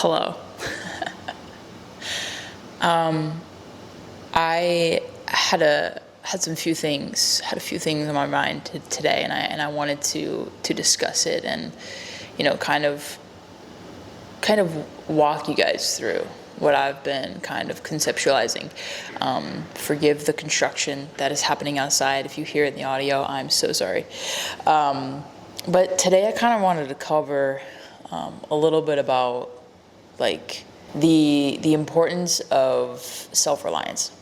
Hello. I had a few things on my mind today, and I wanted to discuss it and kind of walk you guys through what I've been kind of conceptualizing. Forgive the construction that is happening outside. If you hear it in the audio, I'm so sorry. But today I kind of wanted to cover a little bit about like the importance of self-reliance.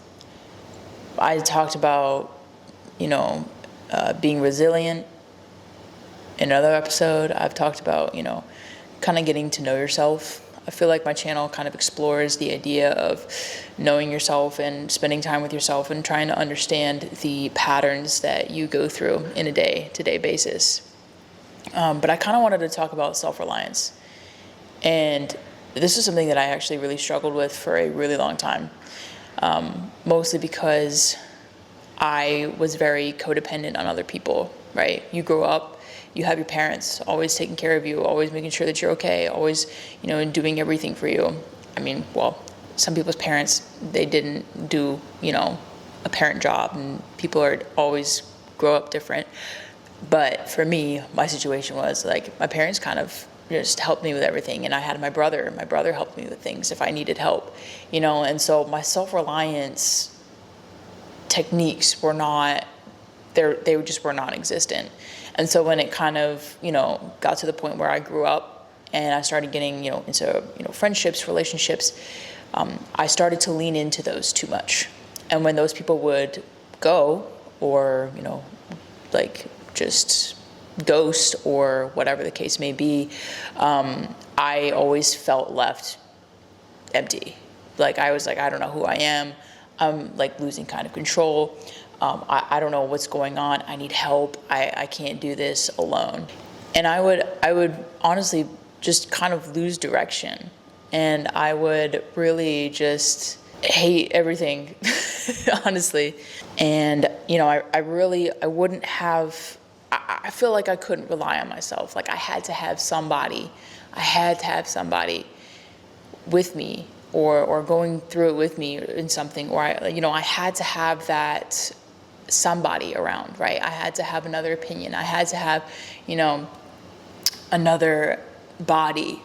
I talked about being resilient in another episode. I've talked about kind of getting to know yourself. I feel like my channel kind of explores the idea of knowing yourself and spending time with yourself and trying to understand the patterns that you go through in a day-to-day basis. But I kind of wanted to talk about self-reliance. And this is something that I actually really struggled with for a really long time, mostly because I was very codependent on other people, right? You grow up, you have your parents always taking care of you, always making sure that you're okay, always, doing everything for you. I mean, well, some people's parents, they didn't do, a parent job, and people are always grow up different. But for me, my situation was like my parents kind of just helped me with everything, and I had my brother. My brother helped me with things if I needed help, and so my self-reliance techniques were not there. They just were non-existent. And so when it kind of got to the point where I grew up and I started getting into friendships, relationships, I started to lean into those too much. And when those people would go, or like just ghost or whatever the case may be, I always felt left empty. Like I was like, I don't know who I am. I'm like losing kind of control. I don't know what's going on. I need help. I can't do this alone. And I would honestly just kind of lose direction. And I would really just hate everything, honestly. And, I wouldn't have, I feel like I couldn't rely on myself. Like I had to have somebody with me or going through it with me in something, or I had to have that somebody around, right? I had to have another opinion. I had to have, another body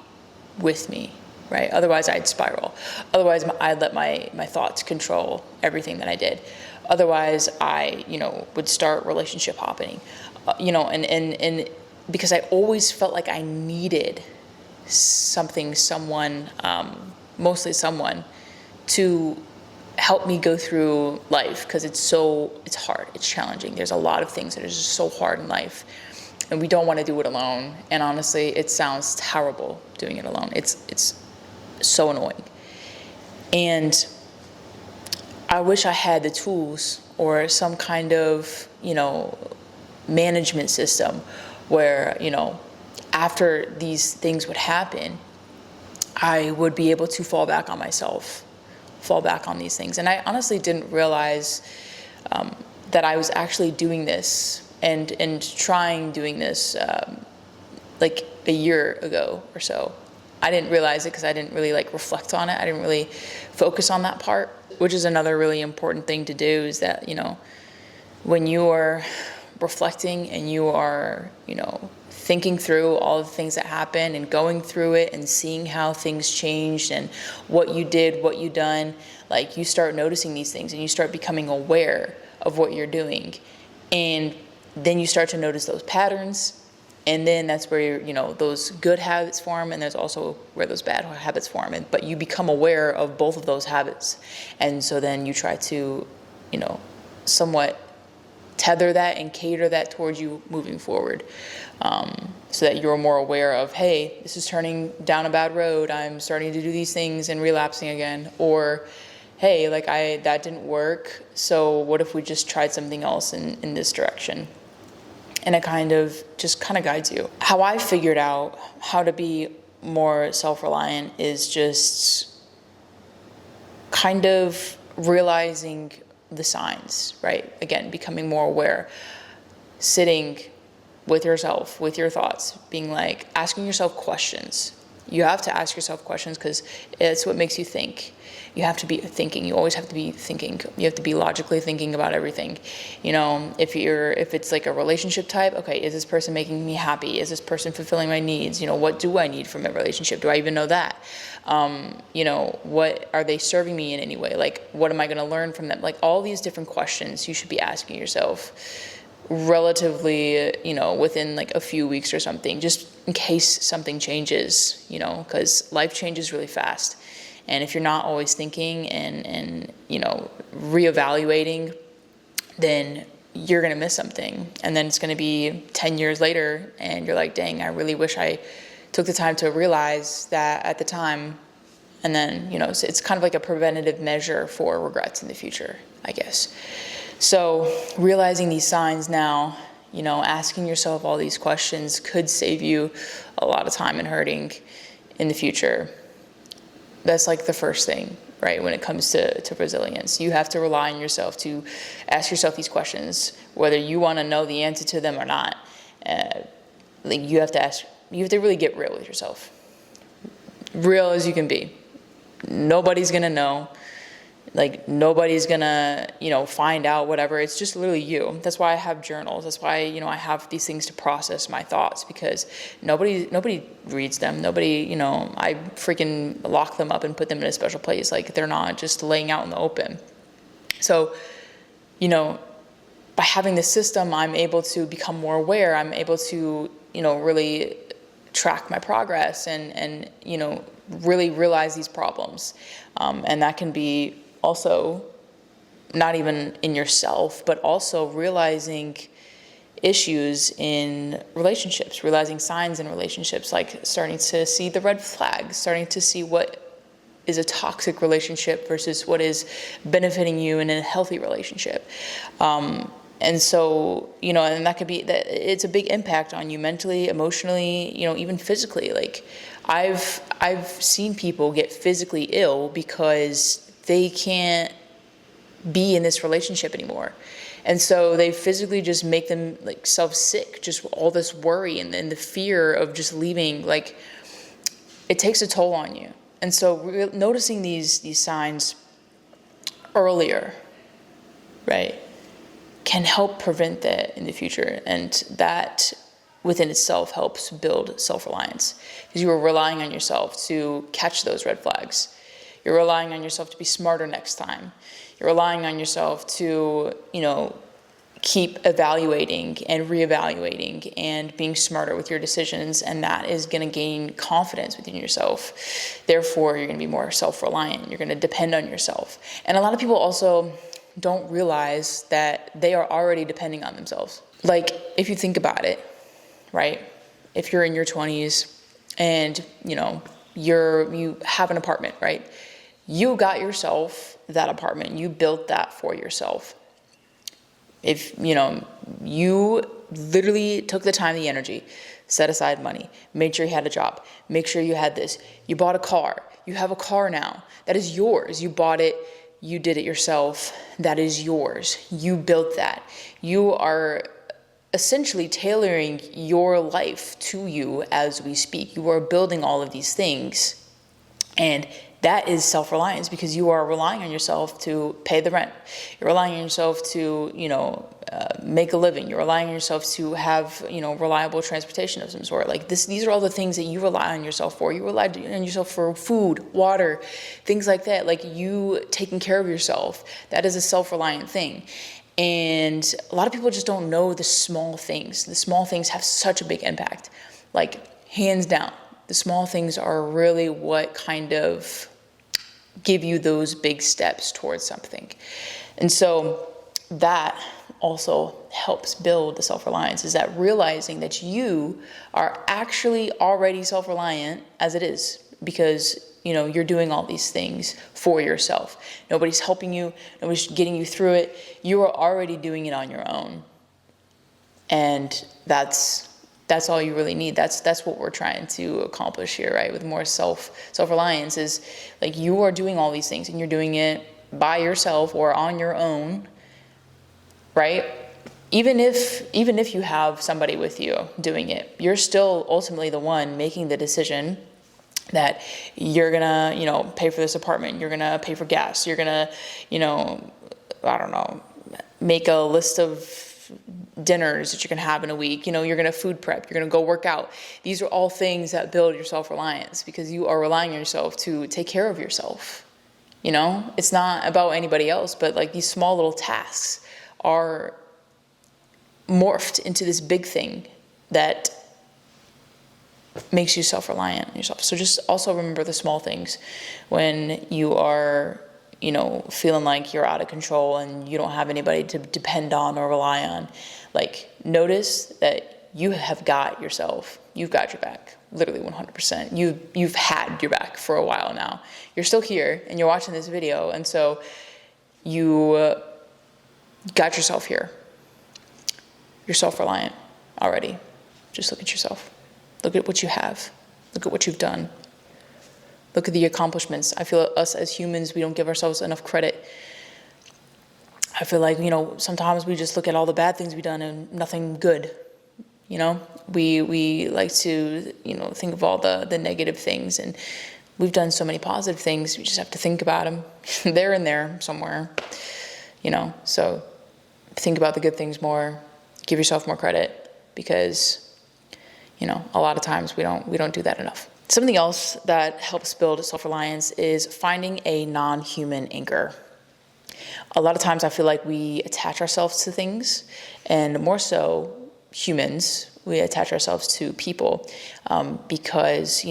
with me, right? Otherwise I'd spiral. Otherwise I'd let my thoughts control everything that I did. Otherwise I, would start relationship hopping, and because I always felt like I needed someone, mostly someone, to help me go through life, because it's hard, it's challenging. There's a lot of things that are just so hard in life, and we don't want to do it alone. And honestly, it sounds terrible doing it alone. It's so annoying. And I wish I had the tools or some kind of, management system where, after these things would happen, I would be able to fall back on myself, fall back on these things. And I honestly didn't realize that I was actually doing this and doing this like a year ago or so. I didn't realize it because I didn't really reflect on it. I didn't really focus on that part, which is another really important thing to do, is that, when you are reflecting and you are, thinking through all the things that happened and going through it and seeing how things changed and what you did, what you done, like you start noticing these things and you start becoming aware of what you're doing. And then you start to notice those patterns. And then that's where those good habits form, and there's also where those bad habits form. But you become aware of both of those habits. And so then you try to, somewhat tether that and cater that towards you moving forward, so that you're more aware of, hey, this is turning down a bad road. I'm starting to do these things and relapsing again. Or, hey, that didn't work. So what if we just tried something else in this direction? And it kind of guides you. How I figured out how to be more self-reliant is just kind of realizing the signs, right? Again, becoming more aware, sitting with yourself, with your thoughts, being asking yourself questions. You have to ask yourself questions because it's what makes you think. You have to be thinking. You always have to be thinking. You have to be logically thinking about everything. If it's like a relationship type, okay, is this person making me happy? Is this person fulfilling my needs? What do I need from a relationship? Do I even know that? What are they serving me in any way? Like, what am I going to learn from them? Like, all these different questions you should be asking yourself relatively, within like a few weeks or something, just in case something changes, because life changes really fast. And if you're not always thinking and reevaluating, then you're going to miss something. And then it's going to be 10 years later and you're like, dang, I really wish I took the time to realize that at the time. And then, it's kind of like a preventative measure for regrets in the future, I guess. So realizing these signs now, asking yourself all these questions could save you a lot of time and hurting in the future. That's like the first thing, right? When it comes to resilience, you have to rely on yourself to ask yourself these questions, whether you want to know the answer to them or not. You have to really get real with yourself. Real as you can be. Nobody's going to know. Like, nobody's gonna, find out, whatever. It's just literally you. That's why I have journals. That's why, I have these things to process my thoughts, because nobody reads them. Nobody, I freaking lock them up and put them in a special place. Like, they're not just laying out in the open. So, by having this system, I'm able to become more aware. I'm able to, really track my progress and really realize these problems. And that can be also not even in yourself, but also realizing issues in relationships, realizing signs in relationships, like starting to see the red flags, starting to see what is a toxic relationship versus what is benefiting you in a healthy relationship. And so, and that could be that it's a big impact on you mentally, emotionally, even physically. Like, I've seen people get physically ill because they can't be in this relationship anymore. And so they physically just make them like self-sick, just all this worry and the fear of just leaving, like, it takes a toll on you. And so noticing these signs earlier, right, can help prevent that in the future. And that within itself helps build self-reliance, because you are relying on yourself to catch those red flags. You're relying on yourself to be smarter next time. You're relying on yourself to, keep evaluating and reevaluating and being smarter with your decisions. And that is going to gain confidence within yourself. Therefore, you're going to be more self-reliant. You're going to depend on yourself. And a lot of people also don't realize that they are already depending on themselves. Like, if you think about it, right? If you're in your 20s and, you have an apartment, right? You got yourself that apartment. You built that for yourself. If, you literally took the time, the energy, set aside money, made sure you had a job, make sure you had this. You bought a car. You have a car now. That is yours. You bought it. You did it yourself. That is yours. You built that. You are essentially tailoring your life to you as we speak. You are building all of these things. And that is self-reliance, because you are relying on yourself to pay the rent. You're relying on yourself to, make a living. You're relying on yourself to have, reliable transportation of some sort. Like this, these are all the things that you rely on yourself for. You rely on yourself for food, water, things like that. Like you taking care of yourself. That is a self-reliant thing. And a lot of people just don't know the small things. The small things have such a big impact. Like, hands down, the small things are really what kind of give you those big steps towards something. And so that also helps build the self-reliance, is that realizing that you are actually already self-reliant as it is, because you're doing all these things for yourself. Nobody's helping you. Nobody's getting you through it. You are already doing it on your own. And that's all you really need. That's what we're trying to accomplish here, right? With more self-reliance, is like you are doing all these things and you're doing it by yourself or on your own, right? Even if you have somebody with you doing it, you're still ultimately the one making the decision that you're gonna, pay for this apartment, you're gonna pay for gas, you're gonna, I don't know, make a list of dinners that you can have in a week, you're gonna food prep, you're gonna go work out. These are all things that build your self-reliance, because you are relying on yourself to take care of yourself. It's not about anybody else, but like these small little tasks are morphed into this big thing that makes you self-reliant on yourself. So just also remember the small things when you are, feeling like you're out of control and you don't have anybody to depend on or rely on. Like, notice that you have got yourself. You've got your back, literally 100%. You've had your back for a while now. You're still here and you're watching this video, and so you got yourself here. You're self-reliant already. Just look at yourself. Look at what you have. Look at what you've done. Look at the accomplishments. I feel us as humans, we don't give ourselves enough credit. I feel like, sometimes we just look at all the bad things we've done and nothing good. We like to, think of all the negative things, and we've done so many positive things. We just have to think about them. They're in there somewhere, so think about the good things more. Give yourself more credit, because, a lot of times we don't do that enough. Something else that helps build self-reliance is finding a non-human anchor. A lot of times I feel like we attach ourselves to things, and more so humans, we attach ourselves to people because,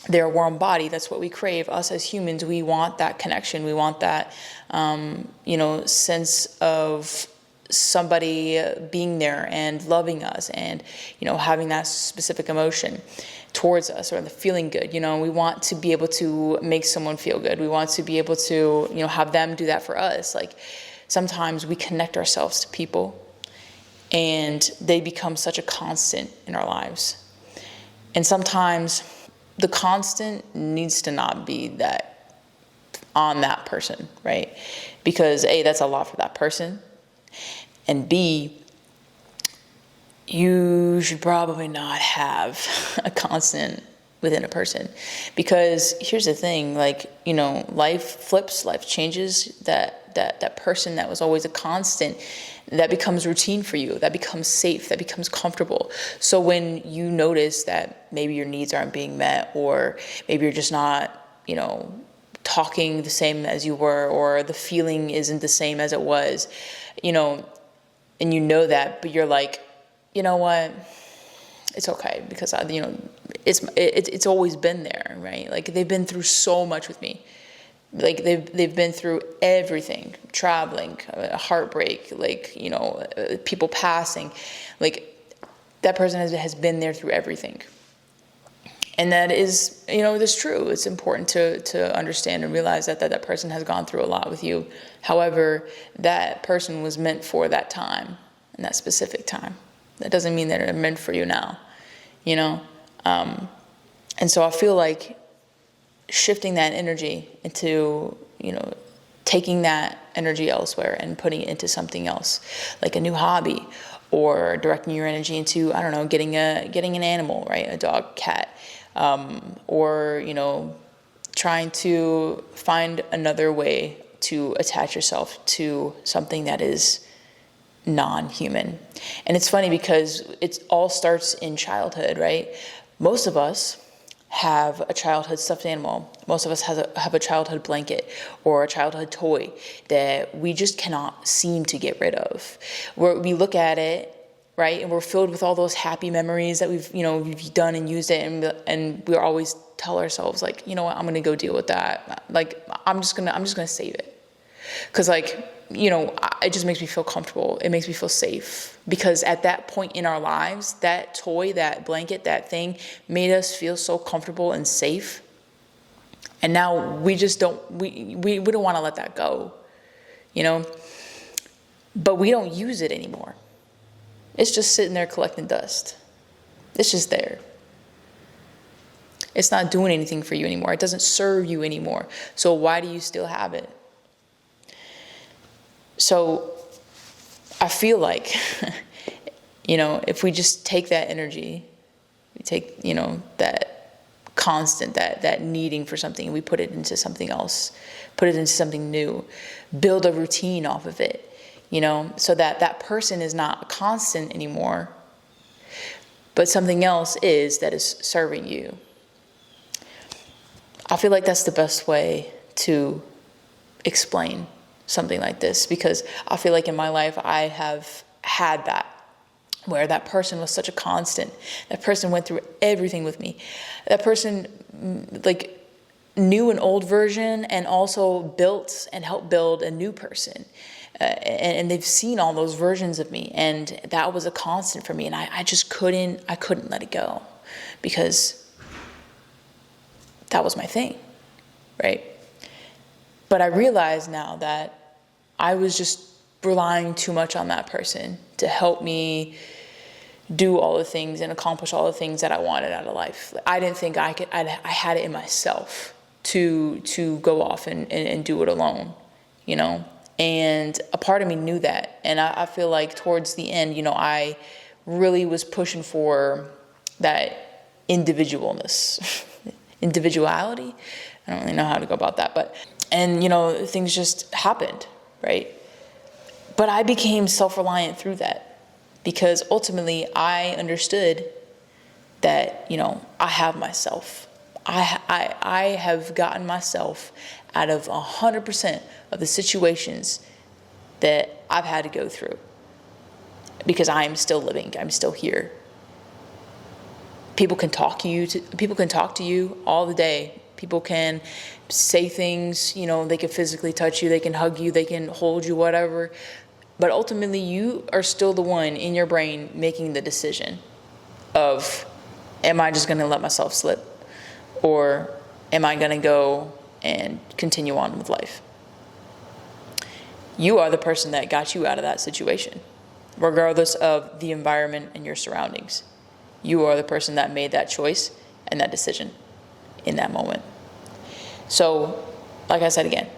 they're a warm body. That's what we crave. Us as humans, we want that connection. We want that, sense of somebody being there and loving us and, having that specific emotion towards us, or the feeling good. We want to be able to make someone feel good. We want to be able to, have them do that for us. Like, sometimes we connect ourselves to people and they become such a constant in our lives. And sometimes the constant needs to not be that on that person, right? Because A, that's a lot for that person. And B, you should probably not have a constant within a person, because here's the thing, like, life flips, life changes. That person that was always a constant, that becomes routine for you, that becomes safe, that becomes comfortable. So when you notice that maybe your needs aren't being met, or maybe you're just not, talking the same as you were, or the feeling isn't the same as it was, and that, but you're like, you know what, it's okay, because it's always been there, right? Like, they've been through so much with me. Like, they've been through everything, traveling, heartbreak, like, people passing, like, that person has been there through everything. And that is, that's true. It's important to understand and realize that person has gone through a lot with you. However, that person was meant for that time, and that specific time. That doesn't mean that they're meant for you now, and so I feel like shifting that energy into, taking that energy elsewhere and putting it into something else, like a new hobby, or directing your energy into, I don't know, getting an animal, right? A dog, cat, or, trying to find another way to attach yourself to something that is non-human. And it's funny because it all starts in childhood, right? Most of us have a childhood stuffed animal. Most of us have a childhood blanket or a childhood toy that we just cannot seem to get rid of. We look at it, right, and we're filled with all those happy memories that we've done and used it, and we always tell ourselves, like, you know what, I'm gonna go deal with that. Like, I'm just gonna save it, because, like, it just makes me feel comfortable. It makes me feel safe, because at that point in our lives, that toy, that blanket, that thing made us feel so comfortable and safe. And now we just don't want to let that go, but we don't use it anymore. It's just sitting there collecting dust. It's just there. It's not doing anything for you anymore. It doesn't serve you anymore. So why do you still have it? So I feel like, if we just take that energy, we take, that constant, that needing for something, and we put it into something else, put it into something new, build a routine off of it, so that person is not a constant anymore, but something else that is serving you. I feel like that's the best way to explain something like this, because I feel like in my life I have had that, where that person was such a constant. That person went through everything with me. That person knew an old version and also built and helped build a new person. And they've seen all those versions of me, and that was a constant for me. And I just couldn't let it go, because that was my thing, right? But I realize now that I was just relying too much on that person to help me do all the things and accomplish all the things that I wanted out of life. I didn't think I had it in myself to go off and do it alone, And a part of me knew that. And I feel like towards the end, I really was pushing for that individuality. I don't really know how to go about that, and things just happened, right? But I became self-reliant through that, because ultimately I understood that, I have myself. I have gotten myself out of 100% of the situations that I've had to go through, because I am still living. I'm still here. People can talk to you all the day. People can say things, they can physically touch you, they can hug you, they can hold you, whatever. But ultimately, you are still the one in your brain making the decision of, am I just going to let myself slip? Or am I going to go and continue on with life? You are the person that got you out of that situation, regardless of the environment and your surroundings. You are the person that made that choice and that decision in that moment. So, like I said again,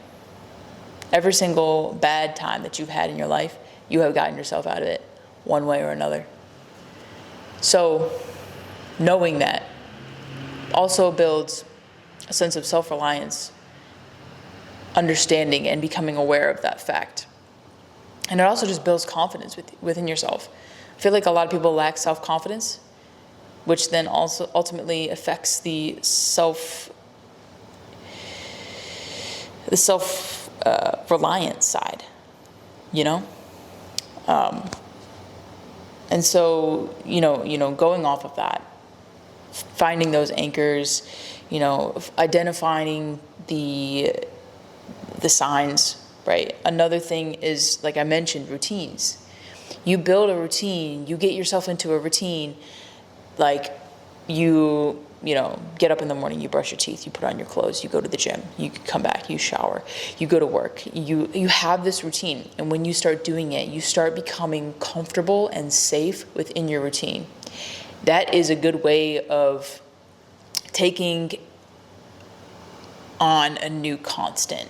every single bad time that you've had in your life, you have gotten yourself out of it one way or another. So, knowing that also builds a sense of self-reliance, understanding and becoming aware of that fact. And it also just builds confidence within yourself. I feel like a lot of people lack self-confidence, which then also ultimately affects the self-reliance side, and so, going off of that, finding those anchors, identifying the signs, right? Another thing is, like I mentioned, routines. You build a routine, you get yourself into a routine, like you get up in the morning, you brush your teeth, you put on your clothes, you go to the gym, you come back, you shower, you go to work, you have this routine. And when you start doing it, you start becoming comfortable and safe within your routine. That is a good way of taking on a new constant.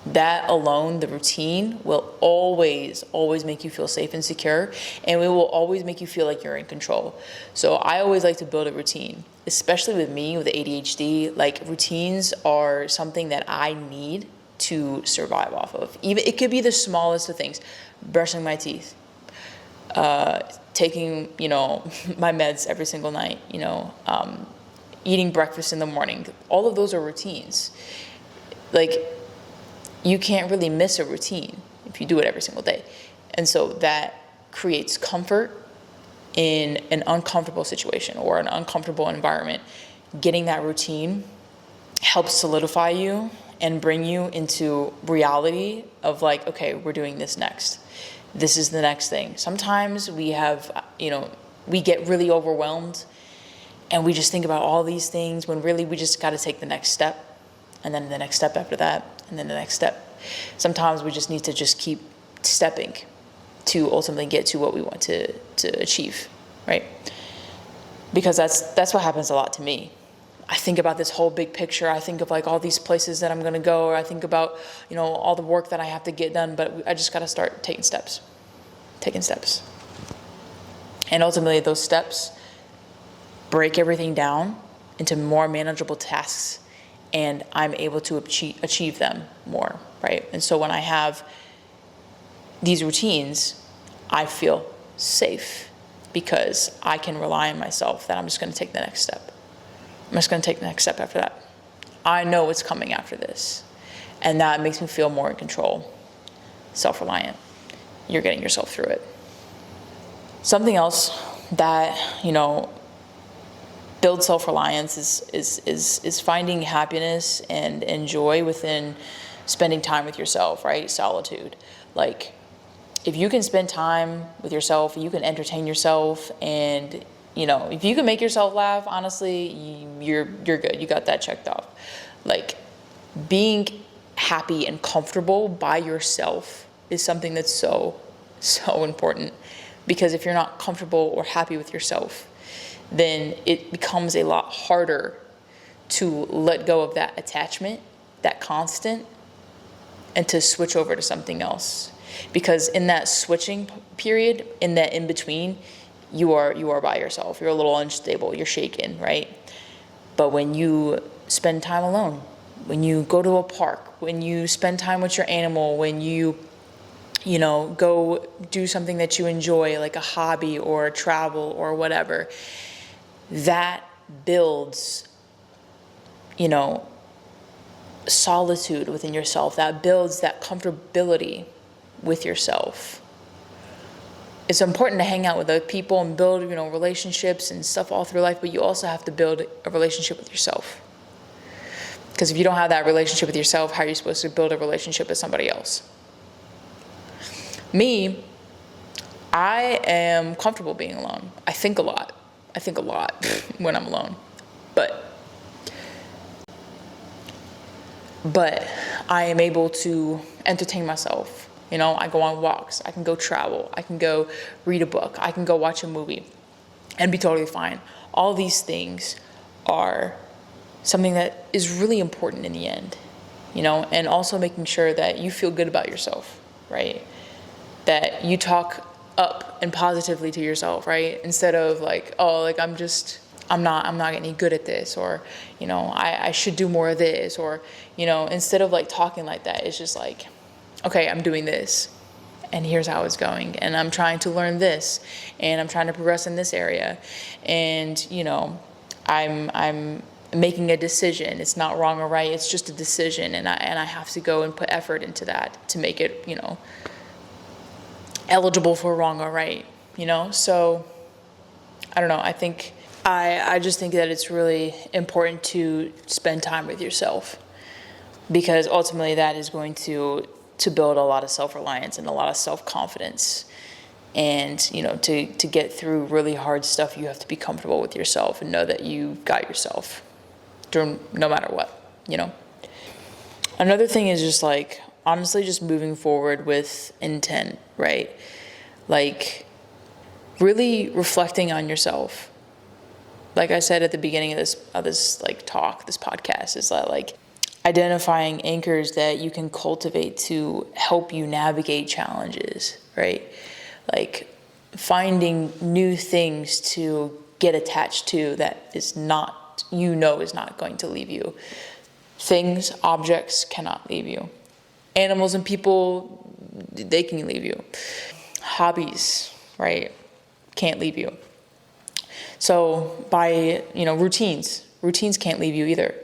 That alone, the routine, will always make you feel safe and secure, and it will always make you feel like you're in control. So I always like to build a routine, especially with me with ADHD. Like, routines are something that I need to survive off of. Even it could be the smallest of things: brushing my teeth, taking my meds every single night, eating breakfast in the morning. All of those are routines. Like, you can't really miss a routine if you do it every single day. And so that creates comfort in an uncomfortable situation or an uncomfortable environment. Getting that routine helps solidify you and bring you into reality of, like, okay, we're doing this next. This is the next thing. Sometimes we have, we get really overwhelmed and we just think about all these things when really we just got to take the next step, and then the next step after that, and then the next step. Sometimes we just need to just keep stepping to ultimately get to what we want to achieve, right? Because that's what happens a lot to me. I think about this whole big picture. I think of, like, all these places that I'm going to go, or I think about, all the work that I have to get done, but I just got to start taking steps. And ultimately those steps break everything down into more manageable tasks, and I'm able to achieve them more, right? And so when I have these routines, I feel safe because I can rely on myself that I'm just going to take the next step. I'm just going to take the next step after that. I know what's coming after this. And that makes me feel more in control, self-reliant. You're getting yourself through it. Something else that, builds self-reliance is finding happiness and joy within spending time with yourself, right? Solitude. Like, if you can spend time with yourself, you can entertain yourself, and if you can make yourself laugh, honestly, you're good. You got that checked off. Like, being happy and comfortable by yourself is something that's so important, because if you're not comfortable or happy with yourself, then it becomes a lot harder to let go of that attachment, that constant, and to switch over to something else. Because in that switching period, in that in between, you are by yourself. You're a little unstable. You're shaken, right? But when you spend time alone, when you go to a park, when you spend time with your animal, when you go do something that you enjoy, like a hobby or travel or whatever, that builds, solitude within yourself. That builds that comfortability with yourself. It's important to hang out with other people and build, relationships and stuff all through life, but you also have to build a relationship with yourself. Because if you don't have that relationship with yourself, how are you supposed to build a relationship with somebody else? Me, I am comfortable being alone. I think a lot when I'm alone. But I am able to entertain myself. I go on walks. I can go travel. I can go read a book. I can go watch a movie and be totally fine. All these things are something that is really important in the end, and also making sure that you feel good about yourself, right? That you talk up and positively to yourself, right? Instead of like, I'm not getting good at this, or, I should do more of this, or, instead of like talking like that, it's just like, okay, I'm doing this, and here's how it's going, and I'm trying to learn this, and I'm trying to progress in this area, and, I'm making a decision. It's not wrong or right, it's just a decision, and I have to go and put effort into that to make it, eligible for wrong or right, so I don't know. I just think that it's really important to spend time with yourself, because ultimately that is going to build a lot of self-reliance and a lot of self-confidence. And, to get through really hard stuff, you have to be comfortable with yourself and know that you got yourself through no matter what, Another thing is just like, honestly, just moving forward with intent, right? Like, really reflecting on yourself. Like I said at the beginning of this podcast, is that like identifying anchors that you can cultivate to help you navigate challenges, right? Like finding new things to get attached to that is not going to leave you. Things, objects cannot leave you. Animals and people, they can leave you. Hobbies, right, can't leave you. So by, routines can't leave you either.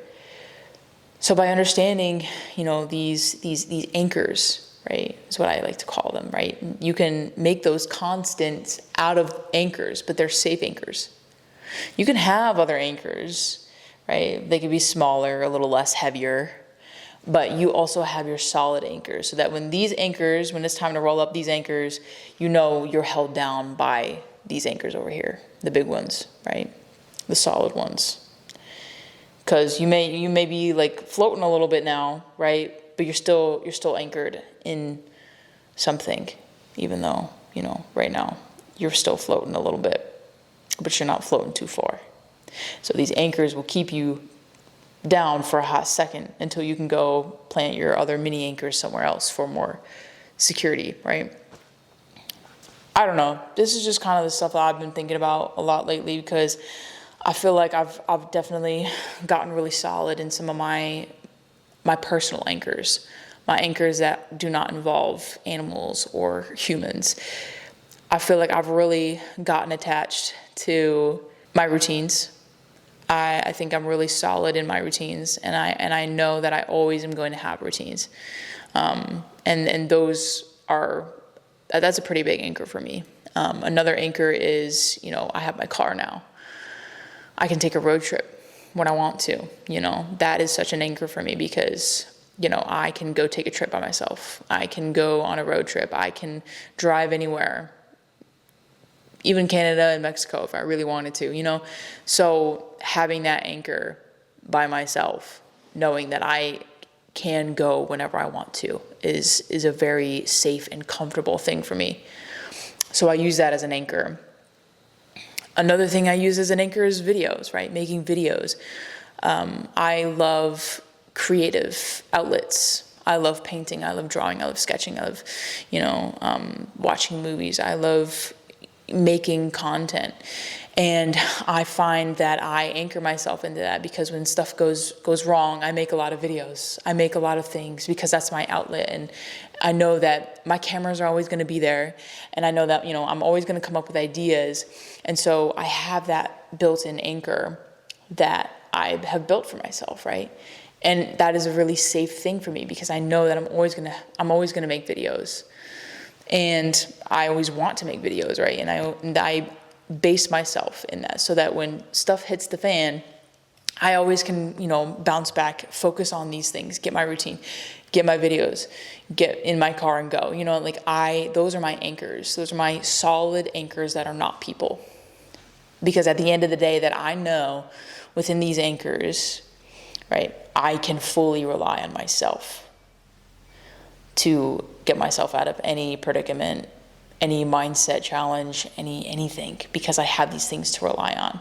So by understanding, these anchors, right, is what I like to call them, right? You can make those constants out of anchors, but they're safe anchors. You can have other anchors, right? They could be smaller, a little less heavier, but you also have your solid anchors, so that when it's time to roll up these anchors, you're held down by these anchors over here, the big ones, right? The solid ones. Because you may be like floating a little bit now, right? But you're still anchored in something, even though, right now you're still floating a little bit, but you're not floating too far. So these anchors will keep you down for a hot second until you can go plant your other mini anchors somewhere else for more security, right? I don't know. This is just kind of the stuff that I've been thinking about a lot lately, because I feel like I've definitely gotten really solid in some of my personal anchors, my anchors that do not involve animals or humans. I feel like I've really gotten attached to my routines. I think I'm really solid in my routines, and I know that I always am going to have routines, and that's a pretty big anchor for me. Another anchor is, I have my car now. I can take a road trip when I want to. That is such an anchor for me because I can go take a trip by myself. I can go on a road trip. I can drive anywhere, even Canada and Mexico if I really wanted to, So having that anchor by myself, knowing that I can go whenever I want to is a very safe and comfortable thing for me. So I use that as an anchor. Another thing I use as an anchor is videos, right? Making videos. I love creative outlets. I love painting. I love drawing. I love sketching. I love, watching movies. I love making content. And I find that I anchor myself into that because when stuff goes wrong, I make a lot of videos. I make a lot of things because that's my outlet. And I know that my cameras are always going to be there. And I know that, I'm always going to come up with ideas. And so I have that built-in anchor that I have built for myself, right? And that is a really safe thing for me because I know that I'm always going to make videos. And I always want to make videos, right? And I base myself in that so that when stuff hits the fan, I always can, bounce back, focus on these things, get my routine, get my videos, get in my car and go. Those are my anchors. Those are my solid anchors that are not people. Because at the end of the day that I know within these anchors, right, I can fully rely on myself to get myself out of any predicament, any mindset challenge, anything, because I have these things to rely on.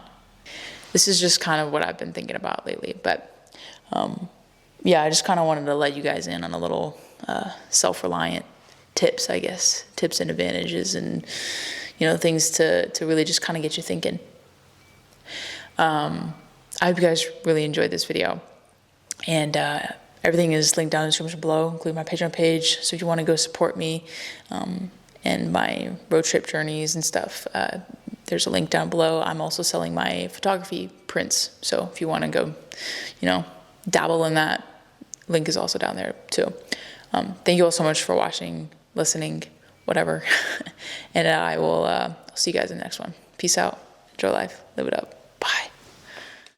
This is just kind of what I've been thinking about lately. But I just kind of wanted to let you guys in on a little self-reliant tips, I guess, tips and advantages and, things to really just kind of get you thinking. I hope you guys really enjoyed this video. And everything is linked down in the description below, including my Patreon page. So if you want to go support me and my road trip journeys and stuff, there's a link down below. I'm also selling my photography prints. So if you want to go, dabble in that, link is also down there too. Thank you all so much for watching, listening, whatever. And I will see you guys in the next one. Peace out. Enjoy life. Live it up.